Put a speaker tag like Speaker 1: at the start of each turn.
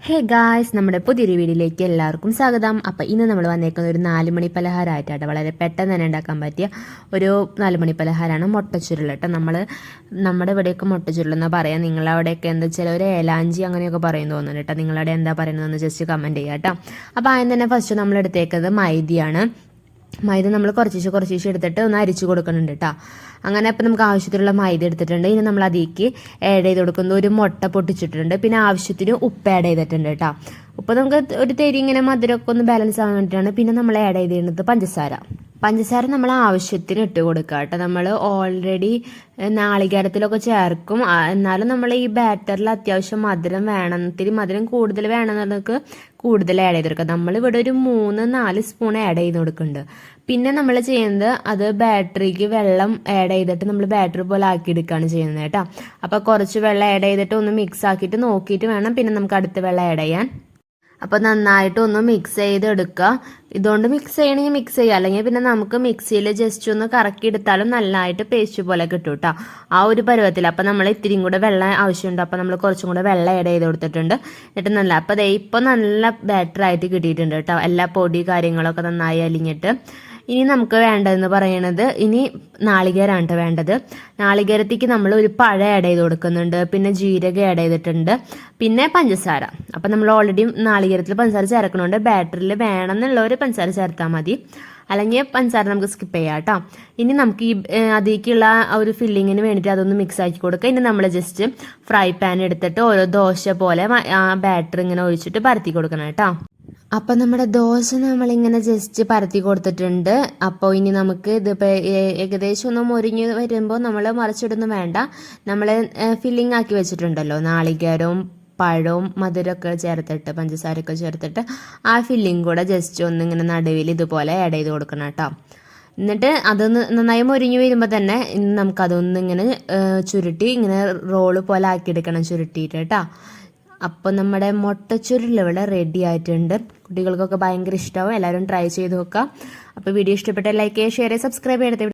Speaker 1: Hey guys, നമ്മുടെ പുതിയൊരു വീഡിയോയിലേക്ക് എല്ലാവർക്കും സ്വാഗതം. അപ്പോൾ ഇന്ന് നമ്മൾ വന്നേക്കുന്ന ഒരു 4 മണി പലഹാരമായിട്ടാണ്. വളരെ പെട്ടെന്ന് തന്നെ ഉണ്ടാക്കാൻ പറ്റിയ ഒരു 4 മണി പലഹാരമാണ് മുട്ടച്ചുരുൾ കേട്ടോ. നമ്മുടെ ഇവിടെയൊക്കെ മുട്ടച്ചുരുളെന്നാണ് പറയാം. നിങ്ങളവിടെയൊക്കെ എന്താ വെച്ചാൽ ഒരു ഏലാഞ്ചി അങ്ങനെയൊക്കെ പറയുന്നു തോന്നുന്നു കേട്ടോ. നിങ്ങളവിടെ എന്താ പറയുന്നതെന്ന് ജസ്റ്റ് കമൻറ്റ് ചെയ്യുക കേട്ടോ. അപ്പോൾ ആദ്യം തന്നെ ഫസ്റ്റ് നമ്മൾ എടുത്തേക്കുന്നത് മൈദയാണ്. മൈദ നമ്മൾ കുറച്ച് എടുത്തിട്ട് ഒന്ന് അരിച്ചു കൊടുക്കുന്നുണ്ട് കേട്ടോ. അങ്ങനെ അപ്പം നമുക്ക് ആവശ്യത്തിനുള്ള മൈദ എടുത്തിട്ടുണ്ട്. ഇനി നമ്മൾ അതിലേക്ക് ആഡ് ചെയ്ത് കൊടുക്കുന്നത് ഒരു മുട്ട പൊട്ടിച്ചിട്ടുണ്ട്. പിന്നെ ആവശ്യത്തിന് ഉപ്പ് ആഡ് ചെയ്തിട്ടുണ്ട് കേട്ടോ. ഉപ്പ് നമുക്ക് ഒരു തരി ഇങ്ങനെ മധുരമൊക്കെ ഒന്ന് ബാലൻസ് ആവാൻ വേണ്ടിയിട്ടാണ്. പിന്നെ നമ്മൾ ആഡ് ചെയ്തിരുന്നത് പഞ്ചസാര നമ്മൾ ആവശ്യത്തിന് ഇട്ട് കൊടുക്കുക കേട്ടോ. നമ്മൾ ഓൾറെഡി നാളികേരത്തിലൊക്കെ ചേർക്കും. എന്നാലും നമ്മൾ ഈ ബാറ്ററിൽ അത്യാവശ്യം മധുരം വേണം, ഇത്തിരി മധുരം കൂടുതൽ വേണമെന്നൊക്കെ കൂടുതൽ ആഡ് ചെയ്ത് കൊടുക്കുക. നമ്മളിവിടെ ഒരു 3-4 സ്പൂൺ ആഡ് ചെയ്ത് കൊടുക്കുന്നുണ്ട്. പിന്നെ നമ്മൾ ചെയ്യുന്നത് അത് ബാറ്ററിക്ക് വെള്ളം ആഡ് ചെയ്തിട്ട് നമ്മൾ ബാറ്ററി പോലെ ആക്കിയെടുക്കുകയാണ് ചെയ്യുന്നത് കേട്ടോ. അപ്പോൾ കുറച്ച് വെള്ളം ആഡ് ചെയ്തിട്ട് ഒന്ന് മിക്സ് ആക്കിയിട്ട് നോക്കിയിട്ട് വേണം പിന്നെ നമുക്ക് അടുത്ത വെള്ളം ആഡ് ചെയ്യാൻ. അപ്പോൾ നന്നായിട്ട് ഒന്ന് മിക്സ് ചെയ്തെടുക്കുക. ഇതുകൊണ്ട് മിക്സ് ചെയ്യണമെങ്കിൽ മിക്സ് ചെയ്യുക, അല്ലെങ്കിൽ പിന്നെ നമുക്ക് മിക്സിയിൽ ജസ്റ്റ് ഒന്ന് കറക്കി എടുത്താലും നല്ലതായിട്ട് പേസ്റ്റ് പോലെ കിട്ടും കേട്ടോ. ആ ഒരു പരുവത്തിൽ. അപ്പോൾ നമ്മൾ ഇത്തിരിയും കൂടെ വെള്ളം ആവശ്യമുണ്ട്. അപ്പോൾ നമ്മൾ കുറച്ചും കൂടെ വെള്ളം ആഡ് ചെയ്ത് കൊടുത്തിട്ടുണ്ട്. എന്നിട്ട് നല്ല അപ്പോൾ ഇപ്പോൾ നല്ല ബാറ്ററായിട്ട് കിട്ടിയിട്ടുണ്ട് കേട്ടോ. എല്ലാ പൊടി കാര്യങ്ങളൊക്കെ നന്നായി അലിഞ്ഞിട്ട്. ഇനി നമുക്ക് വേണ്ടതെന്ന് പറയണത് ഇനി നാളികേരമാണ് കേട്ടോ വേണ്ടത്. നാളികേരത്തേക്ക് നമ്മൾ ഒരു പഴം ആഡ് ചെയ്ത് കൊടുക്കുന്നുണ്ട്. പിന്നെ ജീരകം ആഡ് ചെയ്തിട്ടുണ്ട്. പിന്നെ പഞ്ചസാര. അപ്പം നമ്മൾ ഓൾറെഡി നാളികേരത്തിൽ പഞ്ചസാര ചേർക്കണോണ്ട് ബാറ്ററിൽ വേണമെന്നുള്ളവർ പഞ്ചസാര ചേർത്താൽ മതി, അല്ലെങ്കിൽ പഞ്ചസാര നമുക്ക് സ്കിപ്പ് ചെയ്യാം കേട്ടോ. ഇനി നമുക്ക് ഈ അതിലേക്കുള്ള ഒരു ഫില്ലിങ്ങിന് വേണ്ടിയിട്ട് അതൊന്ന് മിക്സ് ആക്കി കൊടുക്കുക. ഇനി നമ്മൾ ജസ്റ്റ് ഫ്രൈ പാൻ എടുത്തിട്ട് ഓരോ ദോശ പോലെ ആ ബാറ്റർ ഇങ്ങനെ ഒഴിച്ചിട്ട് പരത്തി കൊടുക്കണം കേട്ടോ. അപ്പം നമ്മുടെ ദോശ നമ്മളിങ്ങനെ ജസ്റ്റ് പരത്തി കൊടുത്തിട്ടുണ്ട്. അപ്പോൾ ഇനി നമുക്ക് ഇതിപ്പോൾ ഏകദേശം ഒന്ന് മൊരിഞ്ഞ് വരുമ്പോൾ നമ്മൾ മറിച്ചിടൊന്നും വേണ്ട. നമ്മൾ ഫില്ലിംഗ് ആക്കി വെച്ചിട്ടുണ്ടല്ലോ, നാളികേരവും പഴവും മധുരമൊക്കെ ചേർത്തിട്ട് പഞ്ചസാരയൊക്കെ ചേർത്തിട്ട് ആ ഫില്ലിംഗ് കൂടെ ജസ്റ്റ് ഒന്നിങ്ങനെ നടുവിൽ ഇതുപോലെ ആഡ് ചെയ്ത് കൊടുക്കണം കേട്ടോ. എന്നിട്ട് അതൊന്ന് നന്നായി മൊരിഞ്ഞ് വരുമ്പോൾ തന്നെ നമുക്കതൊന്നിങ്ങനെ ചുരുട്ടി ഇങ്ങനെ റോള് പോലെ ആക്കിയെടുക്കണം ചുരുട്ടിയിട്ട് കേട്ടോ. അപ്പോൾ നമ്മുടെ മുട്ടച്ചുരുൾ ഇവിടെ റെഡി ആയിട്ടുണ്ട്. കുട്ടികൾക്കൊക്കെ ഭയങ്കര ഇഷ്ടമാവും. എല്ലാവരും ട്രൈ ചെയ്ത് നോക്കുക. അപ്പോൾ വീഡിയോ ഇഷ്ടപ്പെട്ടാൽ ലൈക്ക് ചെയ്യുക, ഷെയർ ചെയ്യുക, സബ്സ്ക്രൈബ് ചെയ്യണേ.